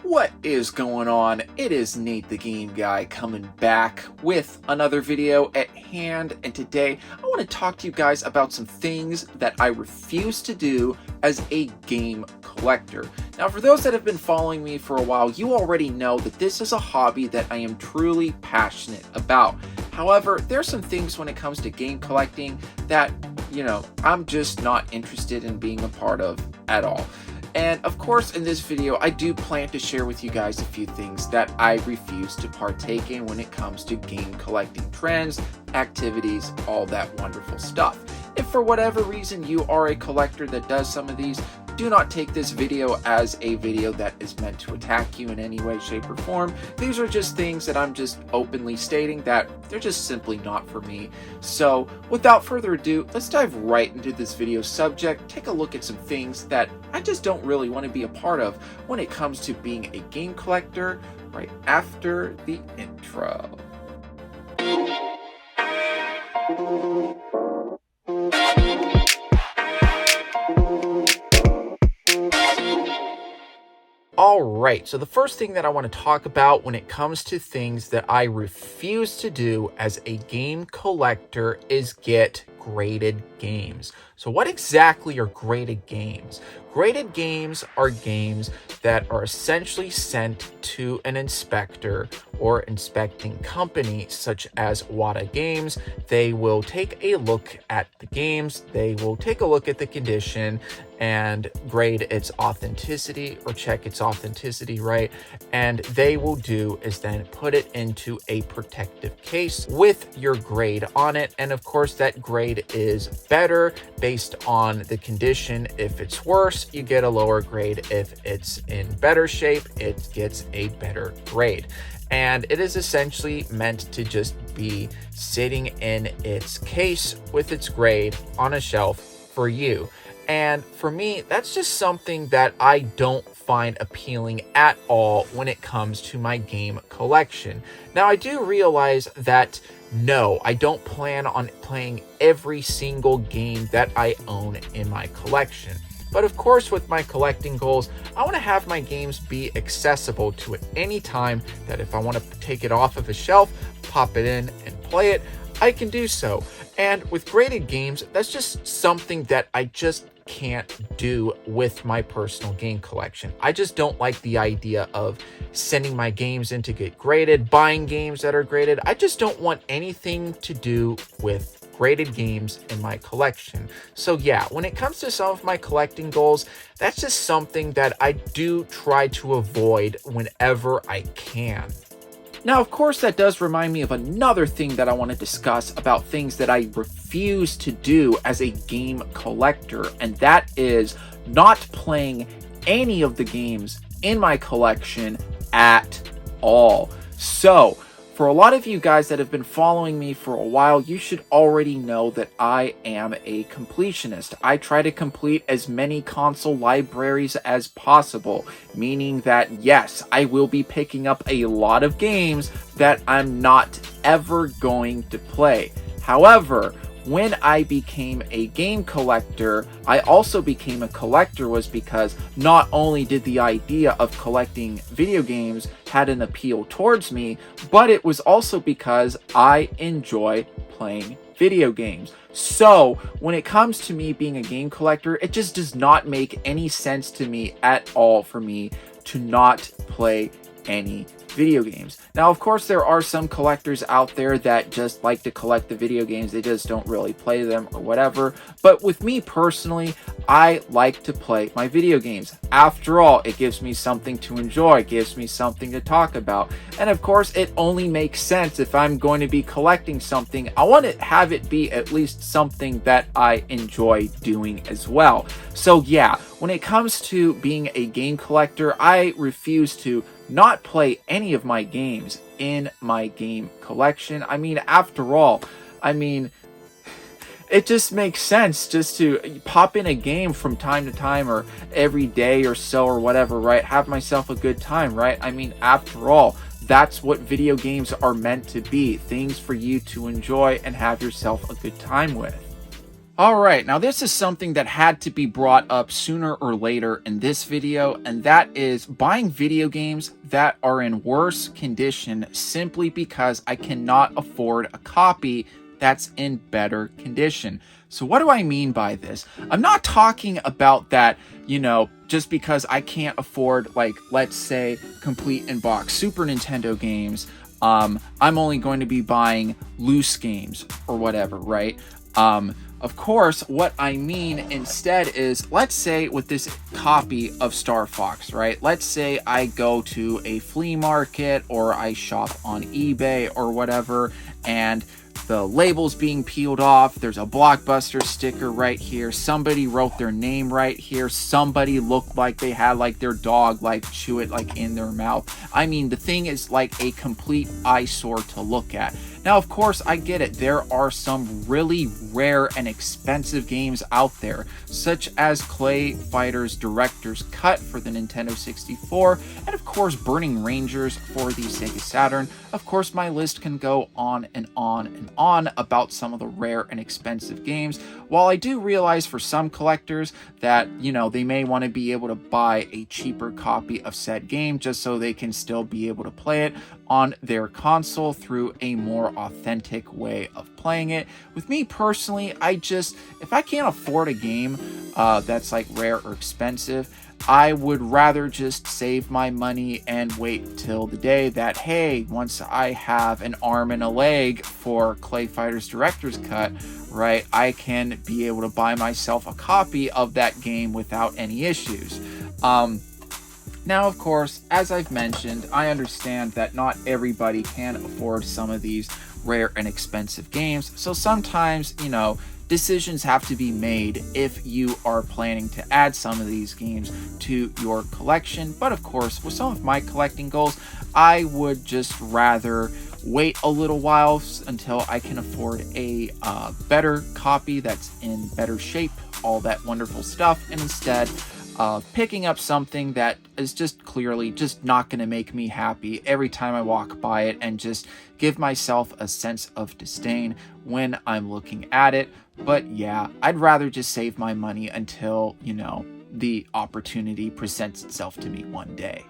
What is going on? It is Nate the Game Guy coming back with another video at hand, and today I want to talk to you guys about some things that I refuse to do as a game collector. Now, for those that have been following me for a while, you already know that this is a hobby that I am truly passionate about. However, there's some things when it comes to game collecting that, I'm just not interested in being a part of at all. And of course, in this video, I do plan to share with you guys a few things that I refuse to partake in when it comes to game collecting trends, activities, all that wonderful stuff. If for whatever reason you are a collector that does some of these, do not take this video as a video that is meant to attack you in any way, shape, or form. These are just things that I'm just openly stating that they're just simply not for me. So without further ado, let's dive right into this video subject, take a look at some things that I just don't really want to be a part of when it comes to being a game collector right after the intro. Alright, so the first thing that I want to talk about when it comes to things that I refuse to do as a game collector is get graded games. So what exactly are graded games? Graded games are games that are essentially sent to an inspector or inspecting company such as Wata Games. They will take a look at the games, they will take a look at the condition and grade its authenticity or check its authenticity, right? And they will do is then put it into a protective case with your grade on it. And of course, that grade is better based on the condition. If it's worse, you get a lower grade. If it's in better shape, it gets a better grade. And it is essentially meant to just be sitting in its case with its grade on a shelf for you. And for me, that's just something that I don't find appealing at all when it comes to my game collection. Now, I do realize that no, I don't plan on playing every single game that I own in my collection. But of course, with my collecting goals, I want to have my games be accessible to at any time that if I want to take it off of a shelf, pop it in and play it, I can do so. And with graded games, that's just something that I just can't do with my personal game collection. I just don't like the idea of sending my games in to get graded, buying games that are graded. I just don't want anything to do with graded games in my collection. So yeah, when it comes to some of my collecting goals, that's just something that I do try to avoid whenever I can. Now, of course, that does remind me of another thing that I want to discuss about things that I refuse to do as a game collector, and that is not playing any of the games in my collection at all. So, for a lot of you guys that have been following me for a while, you should already know that I am a completionist. I try to complete as many console libraries as possible, meaning that yes, I will be picking up a lot of games that I'm not ever going to play. However, when I became a game collector, I also became a collector was because not only did the idea of collecting video games had an appeal towards me, but it was also because I enjoy playing video games. So when it comes to me being a game collector, it just does not make any sense to me at all for me to not play any video games. Now, of course, there are some collectors out there that just like to collect the video games. They just don't really play them or whatever. But with me personally, I like to play my video games. After all, it gives me something to enjoy, it gives me something to talk about. And of course, it only makes sense if I'm going to be collecting something, I want to have it be at least something that I enjoy doing as well. So yeah, when it comes to being a game collector, I refuse to not play any of my games in my game collection. I mean, after all, it just makes sense just to pop in a game from time to time or every day or so or whatever, right? Have myself a good time, right? I mean, after all, that's what video games are meant to be. Things for you to enjoy and have yourself a good time with. All right, now this is something that had to be brought up sooner or later in this video, and that is buying video games that are in worse condition simply because I cannot afford a copy that's in better condition. So what do I mean by this? I'm not talking about that, just because I can't afford, like, let's say, complete in-box Super Nintendo games, I'm only going to be buying loose games or whatever, right? Of course, what I mean instead is, let's say with this copy of Star Fox, right? Let's say I go to a flea market or I shop on eBay or whatever, and the label's being peeled off. There's a Blockbuster sticker right here. Somebody wrote their name right here. Somebody looked like they had like their dog like chew it like in their mouth. I mean, the thing is like a complete eyesore to look at. Now, of course, I get it. There are some really rare and expensive games out there, such as Clay Fighter's Director's Cut for the Nintendo 64, and of course, Burning Rangers for the Sega Saturn. Of course, my list can go on and on and on about some of the rare and expensive games. While I do realize for some collectors that, they may want to be able to buy a cheaper copy of said game just so they can still be able to play it on their console through a more authentic way of playing it. With me personally, if I can't afford a game that's like rare or expensive, I would rather just save my money and wait till the day that, hey, once I have an arm and a leg for Clay Fighter's Director's Cut, right, I can be able to buy myself a copy of that game without any issues. Now, of course, as I've mentioned, I understand that not everybody can afford some of these rare and expensive games, so sometimes, decisions have to be made if you are planning to add some of these games to your collection. But of course, with some of my collecting goals, I would just rather wait a little while until I can afford a better copy that's in better shape, all that wonderful stuff, and instead picking up something that is just clearly just not going to make me happy every time I walk by it and just give myself a sense of disdain when I'm looking at it. But yeah, I'd rather just save my money until, the opportunity presents itself to me one day.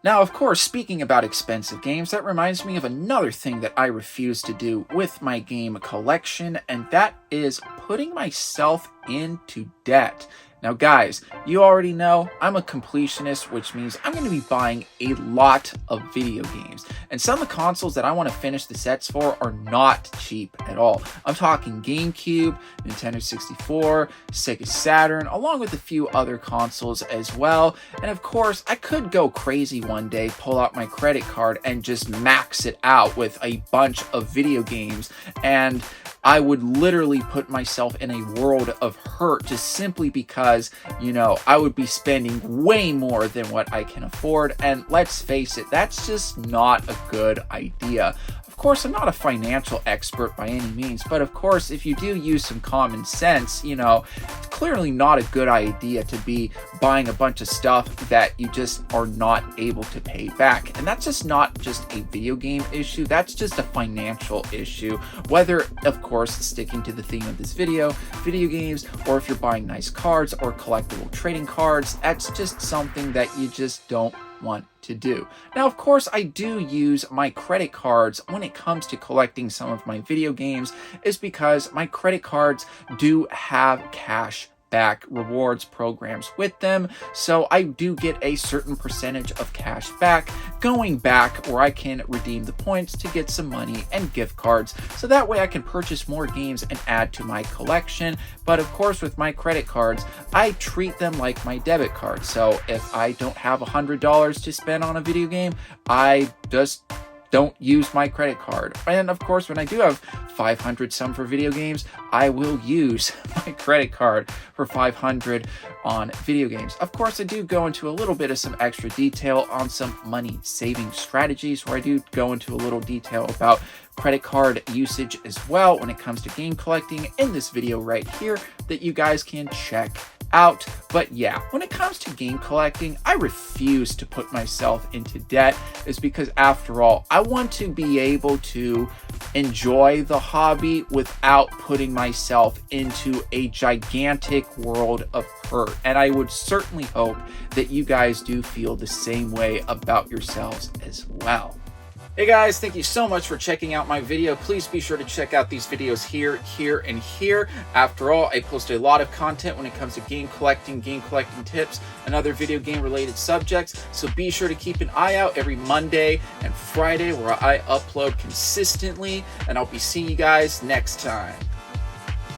Now, of course, speaking about expensive games, that reminds me of another thing that I refuse to do with my game collection, and that is putting myself into debt. Now, guys, you already know I'm a completionist, which means I'm going to be buying a lot of video games. And some of the consoles that I want to finish the sets for are not cheap at all. I'm talking GameCube, Nintendo 64, Sega Saturn, along with a few other consoles as well. And of course, I could go crazy one day, pull out my credit card, and just max it out with a bunch of video games. And I would literally put myself in a world of hurt just simply because, I would be spending way more than what I can afford. And let's face it, that's just not a good idea. Of course, I'm not a financial expert by any means, but of course, if you do use some common sense, it's clearly not a good idea to be buying a bunch of stuff that you just are not able to pay back. And that's just not just a video game issue, that's just a financial issue. Whether, of course, sticking to the theme of this video games, or if you're buying nice cards or collectible trading cards, that's just something that you just don't want to do. Now, of course, I do use my credit cards when it comes to collecting some of my video games, is because my credit cards do have cash back rewards programs with them, so I do get a certain percentage of cash back going back where I can redeem the points to get some money and gift cards, so that way I can purchase more games and add to my collection. But of course, with my credit cards, I treat them like my debit card. So if I don't have $100 to spend on a video game, I just don't use my credit card. And of course, when I do have 500 some for video games, I will use my credit card for 500 on video games. Of course, I do go into a little bit of some extra detail on some money saving strategies, where I do go into a little detail about credit card usage as well when it comes to game collecting in this video right here that you guys can check out. But yeah, when it comes to game collecting, I refuse to put myself into debt, is because after all, I want to be able to enjoy the hobby without putting myself into a gigantic world of hurt. And I would certainly hope that you guys do feel the same way about yourselves as well. Hey guys, thank you so much for checking out my video. Please be sure to check out these videos here, and here. After all, I post a lot of content when it comes to game collecting tips, and other video game related subjects. So be sure to keep an eye out every Monday and Friday where I upload consistently, and I'll be seeing you guys next time.